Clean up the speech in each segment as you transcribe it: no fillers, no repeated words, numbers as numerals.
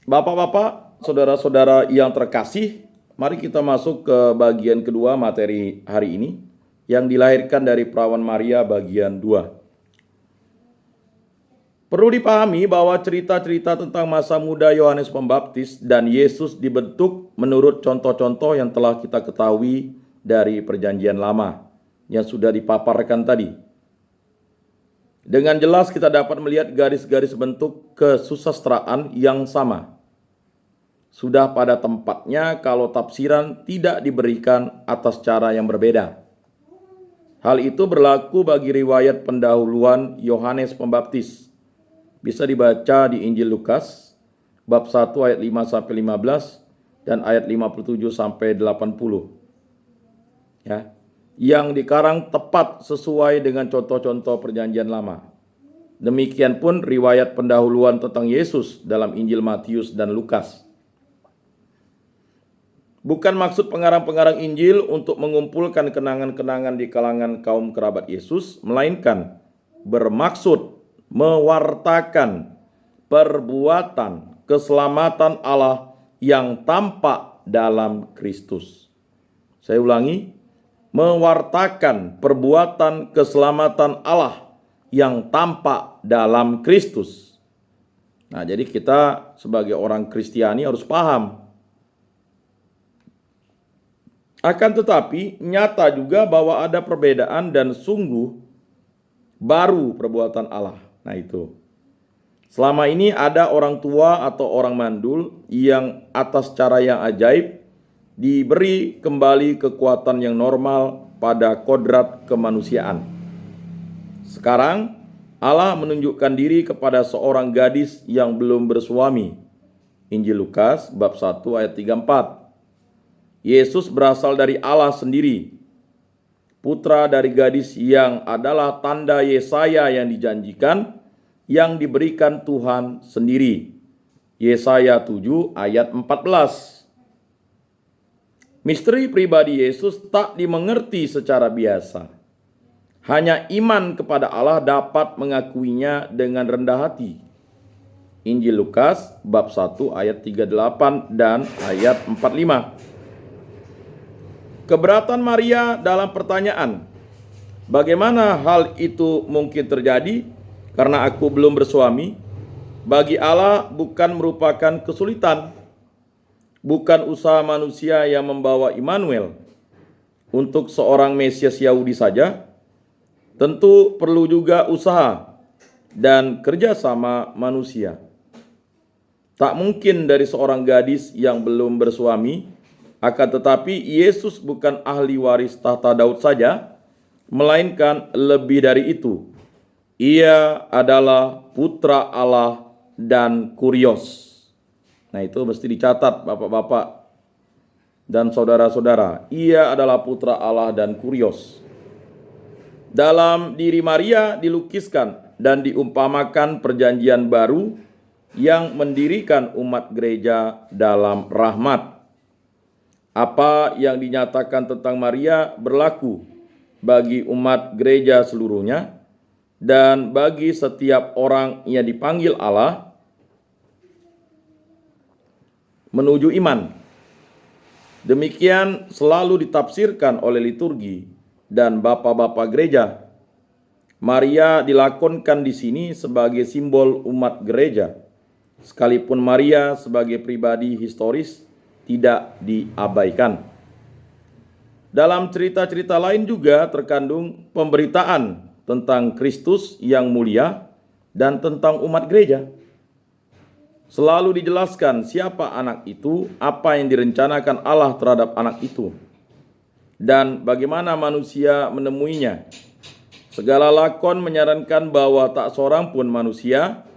Bapak-bapak, saudara-saudara yang terkasih, mari kita masuk ke bagian kedua materi hari ini, yang dilahirkan dari perawan Maria bagian 2. Perlu dipahami bahwa cerita-cerita tentang masa muda Yohanes Pembaptis dan Yesus dibentuk menurut contoh-contoh yang telah kita ketahui dari Perjanjian Lama yang sudah dipaparkan tadi. Dengan jelas kita dapat melihat garis-garis bentuk kesusastraan yang sama. Sudah pada tempatnya kalau tafsiran tidak diberikan atas cara yang berbeda. Hal itu berlaku bagi riwayat pendahuluan Yohanes Pembaptis. Bisa dibaca di Injil Lukas, bab 1 ayat 5-15 dan ayat 57-80. Ya, yang dikarang tepat sesuai dengan contoh-contoh Perjanjian Lama. Demikian pun riwayat pendahuluan tentang Yesus dalam Injil Matius dan Lukas. Bukan maksud pengarang-pengarang Injil untuk mengumpulkan kenangan-kenangan di kalangan kaum kerabat Yesus, melainkan bermaksud mewartakan perbuatan keselamatan Allah yang tampak dalam Kristus. Saya ulangi, mewartakan perbuatan keselamatan Allah yang tampak dalam Kristus. Nah, jadi kita sebagai orang Kristiani harus paham. Akan tetapi nyata juga bahwa ada perbedaan dan sungguh baru perbuatan Allah. Nah itu. Selama ini ada orang tua atau orang mandul yang atas cara yang ajaib diberi kembali kekuatan yang normal pada kodrat kemanusiaan. Sekarang Allah menunjukkan diri kepada seorang gadis yang belum bersuami. Injil Lukas bab 1 ayat 34. Yesus berasal dari Allah sendiri, putra dari gadis yang adalah tanda Yesaya yang dijanjikan, yang diberikan Tuhan sendiri. Yesaya 7 ayat 14. Misteri pribadi Yesus tak dimengerti secara biasa. Hanya iman kepada Allah dapat mengakuinya dengan rendah hati. Injil Lukas bab 1 ayat 38 dan ayat 45. Keberatan Maria dalam pertanyaan, bagaimana hal itu mungkin terjadi karena aku belum bersuami? Bagi Allah bukan merupakan kesulitan, bukan usaha manusia yang membawa Immanuel. Untuk seorang Mesias Yahudi saja, tentu perlu juga usaha dan kerjasama manusia. Tak mungkin dari seorang gadis yang belum bersuami. Akan tetapi Yesus bukan ahli waris tahta Daud saja, melainkan lebih dari itu. Ia adalah putra Allah dan kurios. Nah itu mesti dicatat bapak-bapak dan saudara-saudara. Ia adalah putra Allah dan kurios. Dalam diri Maria dilukiskan dan diumpamakan perjanjian baru yang mendirikan umat gereja dalam rahmat. Apa yang dinyatakan tentang Maria berlaku bagi umat gereja seluruhnya dan bagi setiap orang yang dipanggil Allah menuju iman. Demikian selalu ditafsirkan oleh liturgi dan bapak-bapak gereja. Maria dilakonkan di sini sebagai simbol umat gereja, sekalipun Maria sebagai pribadi historis tidak diabaikan. Dalam cerita-cerita lain juga terkandung pemberitaan tentang Kristus yang mulia dan tentang umat gereja. Selalu dijelaskan siapa anak itu, apa yang direncanakan Allah terhadap anak itu, dan bagaimana manusia menemuinya. Segala lakon menyarankan bahwa tak seorang pun manusia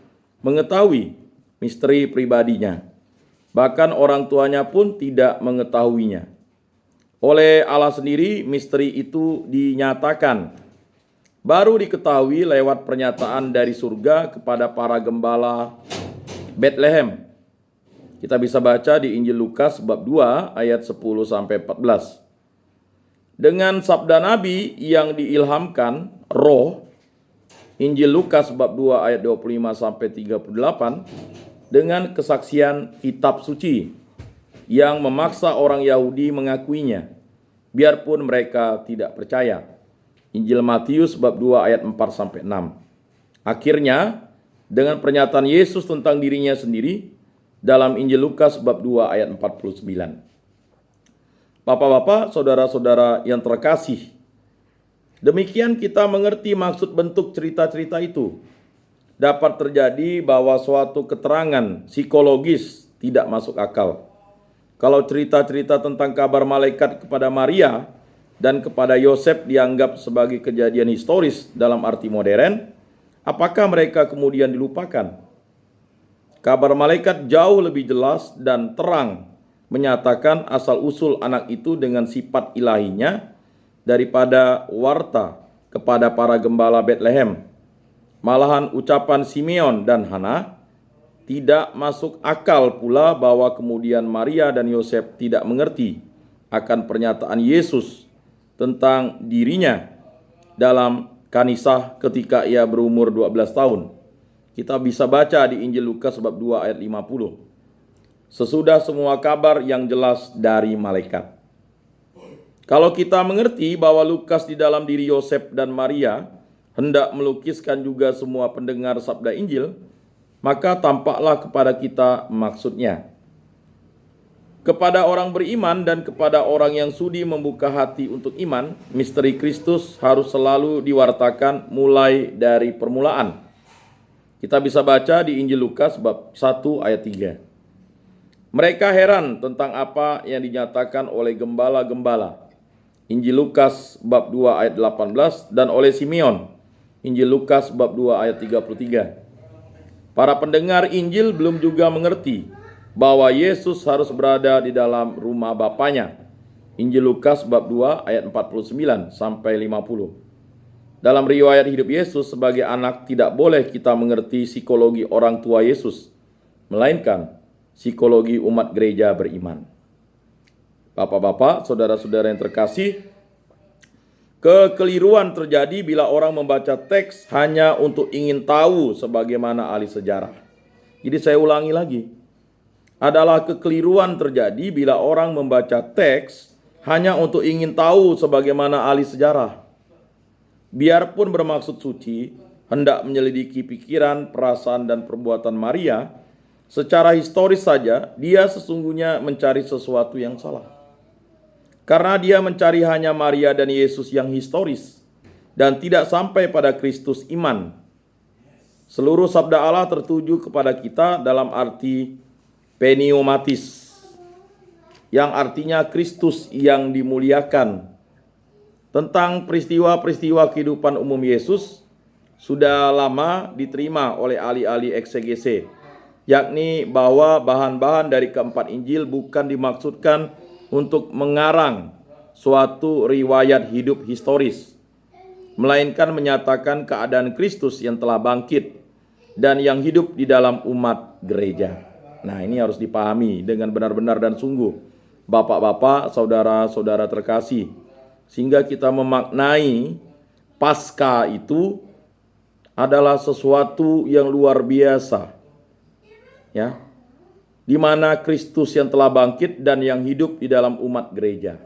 mengetahui misteri pribadinya. Bahkan orang tuanya pun tidak mengetahuinya. Oleh Allah sendiri misteri itu dinyatakan. Baru diketahui lewat pernyataan dari surga kepada para gembala Bethlehem. Kita bisa baca di Injil Lukas bab 2 ayat 10-14. Dengan sabda Nabi yang diilhamkan Roh, Injil Lukas bab 2 ayat 25-38, dengan kesaksian kitab suci yang memaksa orang Yahudi mengakuinya, biarpun mereka tidak percaya. Injil Matius bab 2 ayat 4-6. Akhirnya, dengan pernyataan Yesus tentang dirinya sendiri dalam Injil Lukas bab 2 ayat 49. Bapak-bapak, saudara-saudara yang terkasih, demikian kita mengerti maksud bentuk cerita-cerita itu. Dapat terjadi bahwa suatu keterangan psikologis tidak masuk akal. Kalau cerita-cerita tentang kabar malaikat kepada Maria dan kepada Yosef dianggap sebagai kejadian historis dalam arti modern, apakah mereka kemudian dilupakan? Kabar malaikat jauh lebih jelas dan terang menyatakan asal-usul anak itu dengan sifat ilahinya daripada warta kepada para gembala Bethlehem. Malahan ucapan Simeon dan Hana tidak masuk akal pula bahwa kemudian Maria dan Yosef tidak mengerti akan pernyataan Yesus tentang dirinya dalam kanisah ketika ia berumur 12 tahun. Kita bisa baca di Injil Lukas bab 2 ayat 50. Sesudah semua kabar yang jelas dari malaikat. Kalau kita mengerti bahwa Lukas di dalam diri Yosef dan Maria hendak melukiskan juga semua pendengar sabda Injil, maka tampaklah kepada kita maksudnya. Kepada orang beriman dan kepada orang yang sudi membuka hati untuk iman, misteri Kristus harus selalu diwartakan mulai dari permulaan. Kita bisa baca di Injil Lukas bab 1 ayat 3. Mereka heran tentang apa yang dinyatakan oleh gembala-gembala. Injil Lukas bab 2 ayat 18 dan oleh Simeon. Injil Lukas bab 2 ayat 33. Para pendengar Injil belum juga mengerti bahwa Yesus harus berada di dalam rumah Bapanya. Injil Lukas bab 2 ayat 49 sampai 50. Dalam riwayat hidup Yesus sebagai anak tidak boleh kita mengerti psikologi orang tua Yesus, melainkan psikologi umat gereja beriman. Bapak-bapak, saudara-saudara yang terkasih, kekeliruan terjadi bila orang membaca teks hanya untuk ingin tahu sebagaimana ahli sejarah. Jadi saya ulangi lagi. Adalah kekeliruan terjadi bila orang membaca teks hanya untuk ingin tahu sebagaimana ahli sejarah. Biarpun bermaksud suci, hendak menyelidiki pikiran, perasaan, dan perbuatan Maria, secara historis saja dia sesungguhnya mencari sesuatu yang salah. Karena dia mencari hanya Maria dan Yesus yang historis dan tidak sampai pada Kristus iman. Seluruh sabda Allah tertuju kepada kita dalam arti pneumatis, yang artinya Kristus yang dimuliakan. Tentang peristiwa-peristiwa kehidupan umum Yesus sudah lama diterima oleh ahli-ahli eksegese, yakni bahwa bahan-bahan dari keempat Injil bukan dimaksudkan untuk mengarang suatu riwayat hidup historis, melainkan menyatakan keadaan Kristus yang telah bangkit dan yang hidup di dalam umat gereja. Nah, ini harus dipahami dengan benar-benar dan sungguh, bapak-bapak, saudara-saudara terkasih, sehingga kita memaknai Paskah itu adalah sesuatu yang luar biasa, ya, di mana Kristus yang telah bangkit dan yang hidup di dalam umat gereja.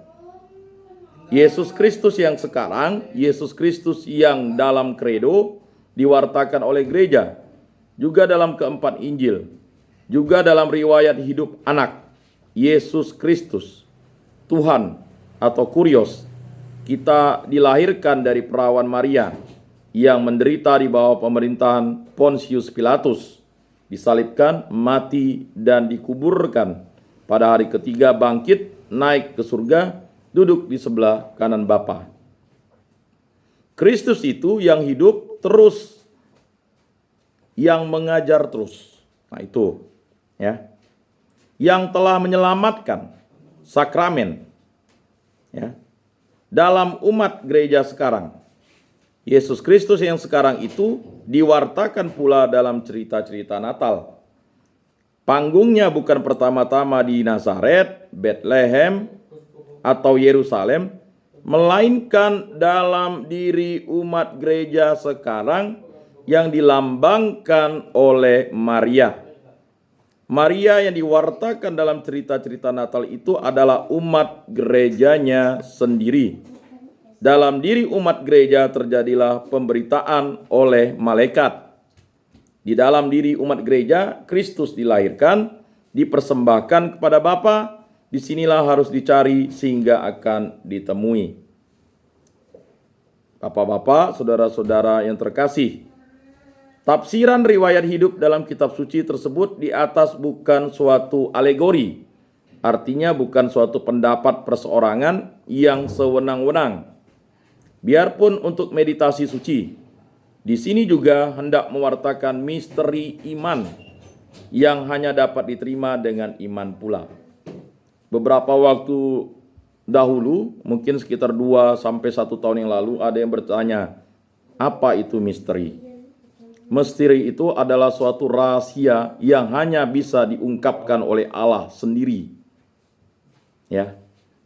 Yesus Kristus yang sekarang, Yesus Kristus yang dalam kredo diwartakan oleh gereja, juga dalam keempat Injil, juga dalam riwayat hidup anak Yesus Kristus, Tuhan atau Kurios. Kita dilahirkan dari perawan Maria yang menderita di bawah pemerintahan Pontius Pilatus, disalibkan, mati, dan dikuburkan. Pada hari ketiga bangkit, naik ke surga, duduk di sebelah kanan Bapa. Kristus itu yang hidup terus, yang mengajar terus. Nah itu, ya, yang telah menyelamatkan sakramen, ya, dalam umat gereja sekarang. Yesus Kristus yang sekarang itu diwartakan pula dalam cerita-cerita Natal. Panggungnya bukan pertama-tama di Nazaret, Bethlehem, atau Yerusalem, melainkan dalam diri umat gereja sekarang yang dilambangkan oleh Maria. Maria yang diwartakan dalam cerita-cerita Natal itu adalah umat gerejanya sendiri. Dalam diri umat gereja terjadilah pemberitaan oleh malaikat. Di dalam diri umat gereja, Kristus dilahirkan, dipersembahkan kepada Bapa. Disinilah harus dicari sehingga akan ditemui. Bapak-bapak, saudara-saudara yang terkasih, tafsiran riwayat hidup dalam kitab suci tersebut di atas bukan suatu alegori. Artinya bukan suatu pendapat perseorangan yang sewenang-wenang. Biarpun untuk meditasi suci, di sini juga hendak mewartakan misteri iman yang hanya dapat diterima dengan iman pula. Beberapa waktu dahulu, mungkin sekitar 2 sampai 1 tahun yang lalu, ada yang bertanya, apa itu misteri? Misteri itu adalah suatu rahasia yang hanya bisa diungkapkan oleh Allah sendiri. Ya.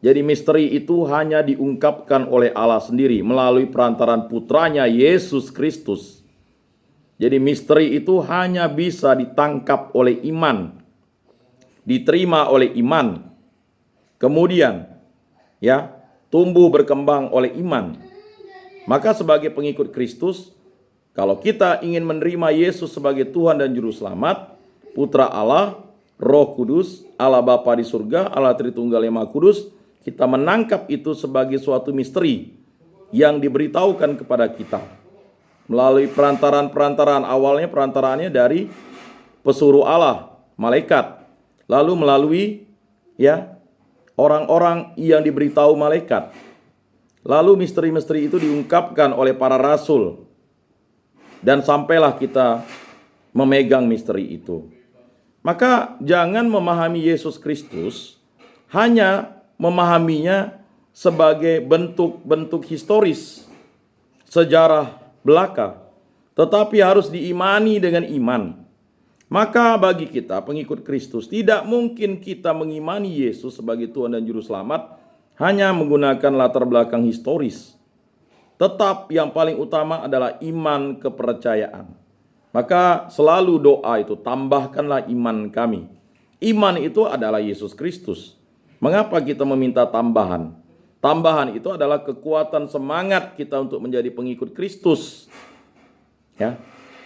Jadi misteri itu hanya diungkapkan oleh Allah sendiri melalui perantaran putranya Yesus Kristus. Jadi misteri itu hanya bisa ditangkap oleh iman, diterima oleh iman, kemudian ya tumbuh berkembang oleh iman. Maka sebagai pengikut Kristus, kalau kita ingin menerima Yesus sebagai Tuhan dan Juru Selamat, Putra Allah, Roh Kudus, Allah Bapa di surga, Allah Tritunggal yang Maha Kudus, kita menangkap itu sebagai suatu misteri yang diberitahukan kepada kita melalui perantaran awalnya perantaraannya dari pesuruh Allah, malaikat, lalu melalui ya orang-orang yang diberitahu malaikat, lalu misteri-misteri itu diungkapkan oleh para rasul, dan sampailah kita memegang misteri itu. Maka jangan memahami Yesus Kristus hanya memahaminya sebagai bentuk-bentuk historis, sejarah belaka, tetapi harus diimani dengan iman. Maka bagi kita pengikut Kristus, tidak mungkin kita mengimani Yesus sebagai Tuhan dan Juru Selamat hanya menggunakan latar belakang historis. Tetap yang paling utama adalah iman kepercayaan. Maka selalu doa itu, tambahkanlah iman kami. Iman itu adalah Yesus Kristus. Mengapa kita meminta tambahan? Tambahan itu adalah kekuatan semangat kita untuk menjadi pengikut Kristus. Ya.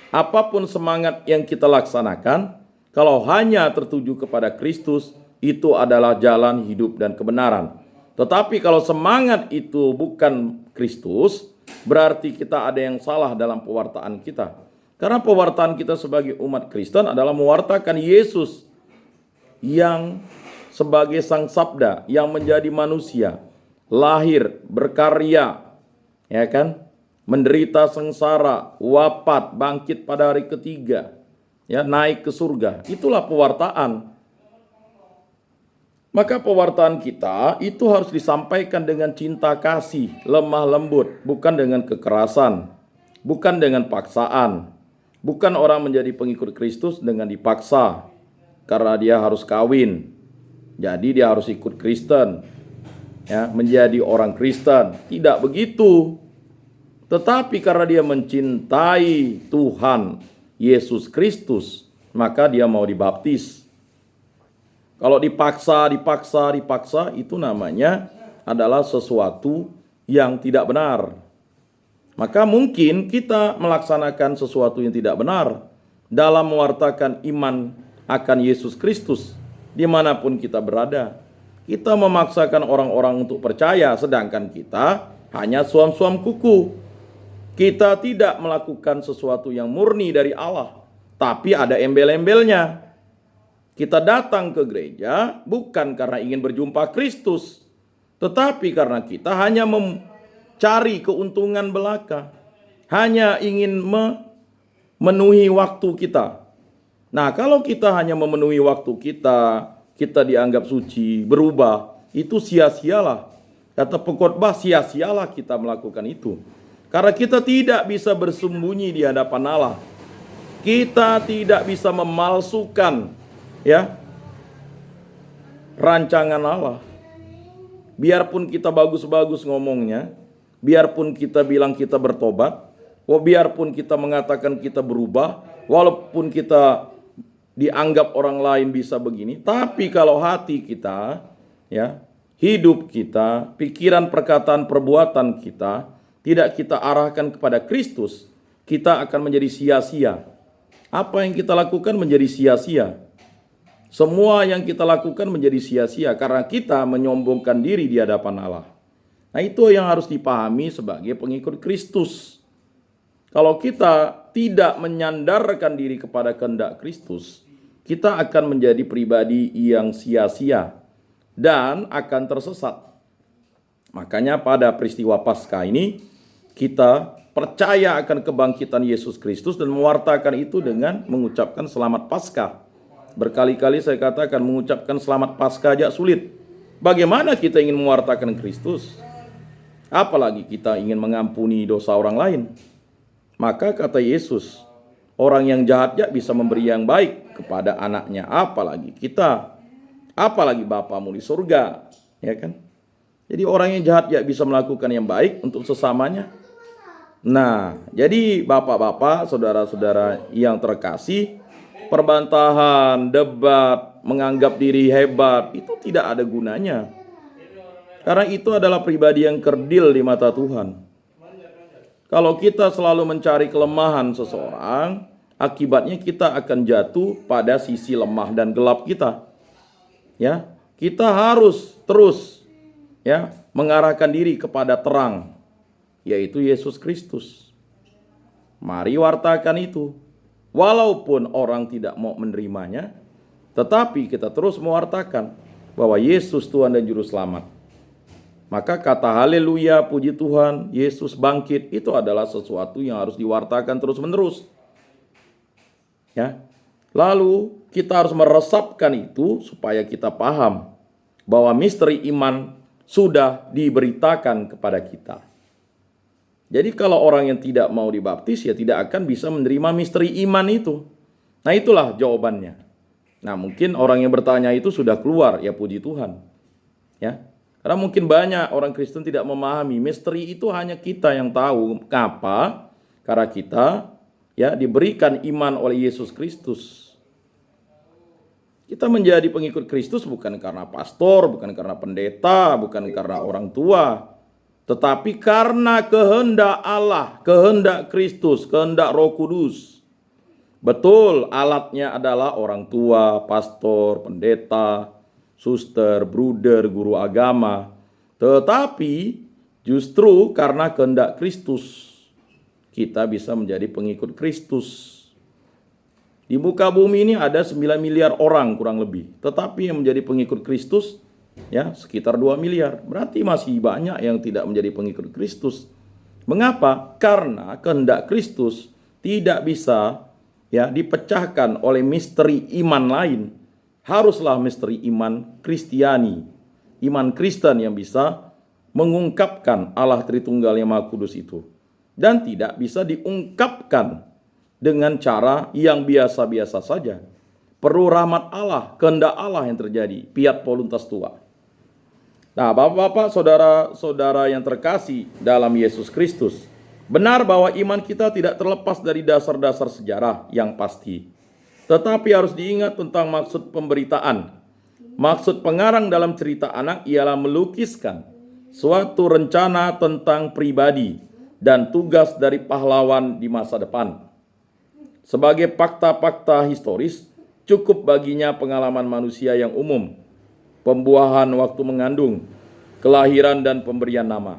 Apapun semangat yang kita laksanakan, kalau hanya tertuju kepada Kristus, itu adalah jalan hidup dan kebenaran. Tetapi kalau semangat itu bukan Kristus, berarti kita ada yang salah dalam pewartaan kita. Karena pewartaan kita sebagai umat Kristen adalah mewartakan Yesus yang sebagai Sang Sabda yang menjadi manusia, lahir, berkarya, ya kan, menderita sengsara, wafat, bangkit pada hari ketiga, ya, naik ke surga. Itulah pewartaan. Maka pewartaan kita itu harus disampaikan dengan cinta kasih, lemah lembut, bukan dengan kekerasan, bukan dengan paksaan. Bukan orang menjadi pengikut Kristus dengan dipaksa karena dia harus kawin. Jadi dia harus ikut Kristen, ya, menjadi orang Kristen. Tidak begitu. Tetapi karena dia mencintai Tuhan Yesus Kristus, maka dia mau dibaptis. Kalau dipaksa, itu namanya adalah sesuatu yang tidak benar. Maka mungkin kita melaksanakan sesuatu yang tidak benar dalam mewartakan iman akan Yesus Kristus. Dimanapun kita berada, kita memaksakan orang-orang untuk percaya, sedangkan kita hanya suam-suam kuku. Kita tidak melakukan sesuatu yang murni dari Allah, tapi ada embel-embelnya. Kita datang ke gereja bukan karena ingin berjumpa Kristus, tetapi karena kita hanya mencari keuntungan belaka, hanya ingin memenuhi waktu kita. Nah, kalau kita hanya memenuhi waktu kita, kita dianggap suci, berubah, itu sia-sialah. Kata pengkhotbah, sia-sialah kita melakukan itu. Karena kita tidak bisa bersembunyi di hadapan Allah. Kita tidak bisa memalsukan, ya, rancangan Allah. Biarpun kita bagus-bagus ngomongnya, biarpun kita bilang kita bertobat, biarpun kita mengatakan kita berubah, walaupun kita dianggap orang lain bisa begini, tapi kalau hati kita, ya, hidup kita, pikiran, perkataan, perbuatan kita tidak kita arahkan kepada Kristus, kita akan menjadi sia-sia. Apa yang kita lakukan menjadi sia-sia. Semua yang kita lakukan menjadi sia-sia karena kita menyombongkan diri di hadapan Allah. Nah, itu yang harus dipahami sebagai pengikut Kristus. Kalau kita tidak menyandarkan diri kepada kehendak Kristus, kita akan menjadi pribadi yang sia-sia dan akan tersesat. Makanya pada peristiwa Paskah ini kita percaya akan kebangkitan Yesus Kristus dan mewartakan itu dengan mengucapkan selamat Paskah. Berkali-kali saya katakan mengucapkan selamat Paskah aja sulit. Bagaimana kita ingin mewartakan Kristus? Apalagi kita ingin mengampuni dosa orang lain. Maka kata Yesus, orang yang jahat ya bisa memberi yang baik kepada anaknya, apalagi kita, apalagi Bapamu di surga, ya kan? Jadi orang yang jahat ya bisa melakukan yang baik untuk sesamanya. Nah, jadi bapak-bapak, saudara-saudara yang terkasih, perbantahan, debat, menganggap diri hebat, itu tidak ada gunanya. Karena itu adalah pribadi yang kerdil di mata Tuhan. Kalau kita selalu mencari kelemahan seseorang, akibatnya kita akan jatuh pada sisi lemah dan gelap kita. Ya, kita harus terus mengarahkan diri kepada terang, yaitu Yesus Kristus. Mari wartakan itu. Walaupun orang tidak mau menerimanya, tetapi kita terus mewartakan bahwa Yesus Tuhan dan Juru Selamat. Maka kata haleluya, puji Tuhan, Yesus bangkit, itu adalah sesuatu yang harus diwartakan terus-menerus. Ya. Lalu kita harus meresapkan itu supaya kita paham bahwa misteri iman sudah diberitakan kepada kita. Jadi kalau orang yang tidak mau dibaptis ya tidak akan bisa menerima misteri iman itu. Nah, itulah jawabannya. Nah, mungkin orang yang bertanya itu sudah keluar, ya puji Tuhan. Ya. Karena mungkin banyak orang Kristen tidak memahami misteri itu hanya kita yang tahu. Kenapa? Karena kita diberikan iman oleh Yesus Kristus. Kita menjadi pengikut Kristus bukan karena pastor, bukan karena pendeta, bukan karena orang tua, tetapi karena kehendak Allah, kehendak Kristus, kehendak Roh Kudus. Betul, alatnya adalah orang tua, pastor, pendeta, suster, bruder, guru agama. Tetapi justru karena kehendak Kristus kita bisa menjadi pengikut Kristus. Di muka bumi ini ada 9 miliar orang kurang lebih. Tetapi yang menjadi pengikut Kristus sekitar 2 miliar. Berarti masih banyak yang tidak menjadi pengikut Kristus. Mengapa? Karena kehendak Kristus tidak bisa dipecahkan oleh misteri iman lain. Haruslah misteri iman Kristiani, iman Kristen yang bisa mengungkapkan Allah Tritunggal yang Maha Kudus itu. Dan tidak bisa diungkapkan dengan cara yang biasa-biasa saja. Perlu rahmat Allah, kehendak Allah yang terjadi, fiat voluntas tua. Nah, bapak-bapak, saudara-saudara yang terkasih dalam Yesus Kristus, benar bahwa iman kita tidak terlepas dari dasar-dasar sejarah yang pasti. Tetapi harus diingat tentang maksud pemberitaan. Maksud pengarang dalam cerita anak ialah melukiskan suatu rencana tentang pribadi dan tugas dari pahlawan di masa depan. Sebagai fakta-fakta historis, cukup baginya pengalaman manusia yang umum, pembuahan waktu mengandung, kelahiran dan pemberian nama.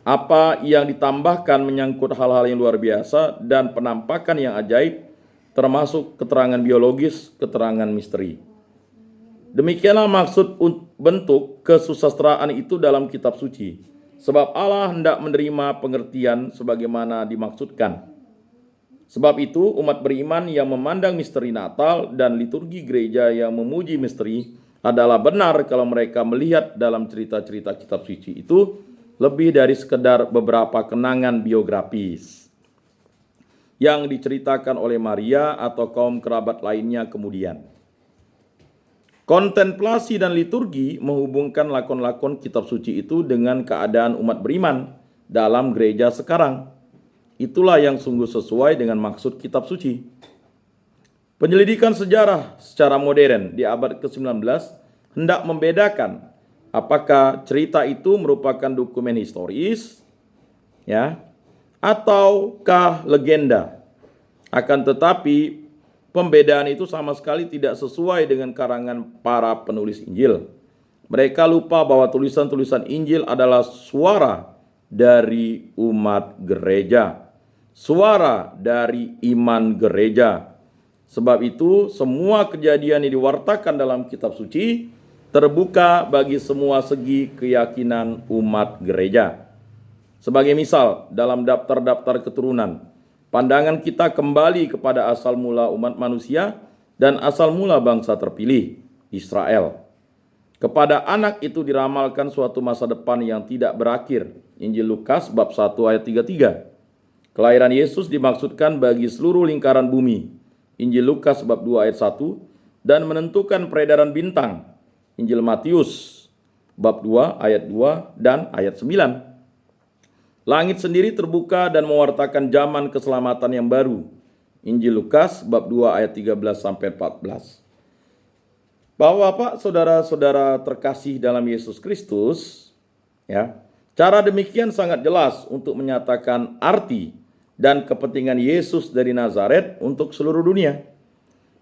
Apa yang ditambahkan menyangkut hal-hal yang luar biasa dan penampakan yang ajaib, termasuk keterangan biologis, keterangan misteri. Demikianlah maksud bentuk kesusastraan itu dalam kitab suci. Sebab Allah hendak menerima pengertian sebagaimana dimaksudkan. Sebab itu umat beriman yang memandang misteri Natal dan liturgi gereja yang memuji misteri adalah benar kalau mereka melihat dalam cerita-cerita kitab suci itu lebih dari sekedar beberapa kenangan biografis yang diceritakan oleh Maria atau kaum kerabat lainnya kemudian. Kontemplasi dan liturgi menghubungkan lakon-lakon kitab suci itu dengan keadaan umat beriman dalam gereja sekarang. Itulah yang sungguh sesuai dengan maksud kitab suci. Penyelidikan sejarah secara modern di abad ke-19 hendak membedakan apakah cerita itu merupakan dokumen historis, ya, ataukah legenda. Akan tetapi pembedaan itu sama sekali tidak sesuai dengan karangan para penulis Injil. Mereka lupa bahwa tulisan-tulisan Injil adalah suara dari umat gereja, suara dari iman gereja. Sebab itu semua kejadian yang diwartakan dalam kitab suci terbuka bagi semua segi keyakinan umat gereja. Sebagai misal, dalam daftar-daftar keturunan, pandangan kita kembali kepada asal mula umat manusia dan asal mula bangsa terpilih, Israel. Kepada anak itu diramalkan suatu masa depan yang tidak berakhir, Injil Lukas bab 1 ayat 33. Kelahiran Yesus dimaksudkan bagi seluruh lingkaran bumi, Injil Lukas bab 2 ayat 1, dan menentukan peredaran bintang, Injil Matius bab 2 ayat 2 dan ayat 9. Langit sendiri terbuka dan mewartakan zaman keselamatan yang baru, Injil Lukas bab 2 ayat 13 sampai 14. Bapak-bapak, saudara-saudara terkasih dalam Yesus Kristus, ya, cara demikian sangat jelas untuk menyatakan arti dan kepentingan Yesus dari Nazaret untuk seluruh dunia.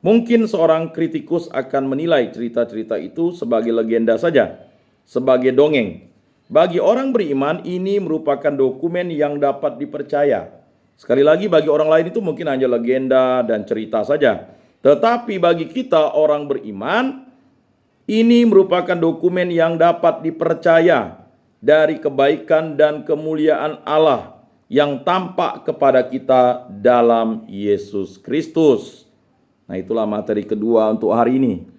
Mungkin seorang kritikus akan menilai cerita-cerita itu sebagai legenda saja, sebagai dongeng. Bagi orang beriman, ini merupakan dokumen yang dapat dipercaya. Sekali lagi, bagi orang lain itu mungkin hanya legenda dan cerita saja. Tetapi bagi kita orang beriman, ini merupakan dokumen yang dapat dipercaya dari kebaikan dan kemuliaan Allah yang tampak kepada kita dalam Yesus Kristus. Nah, itulah materi kedua untuk hari ini.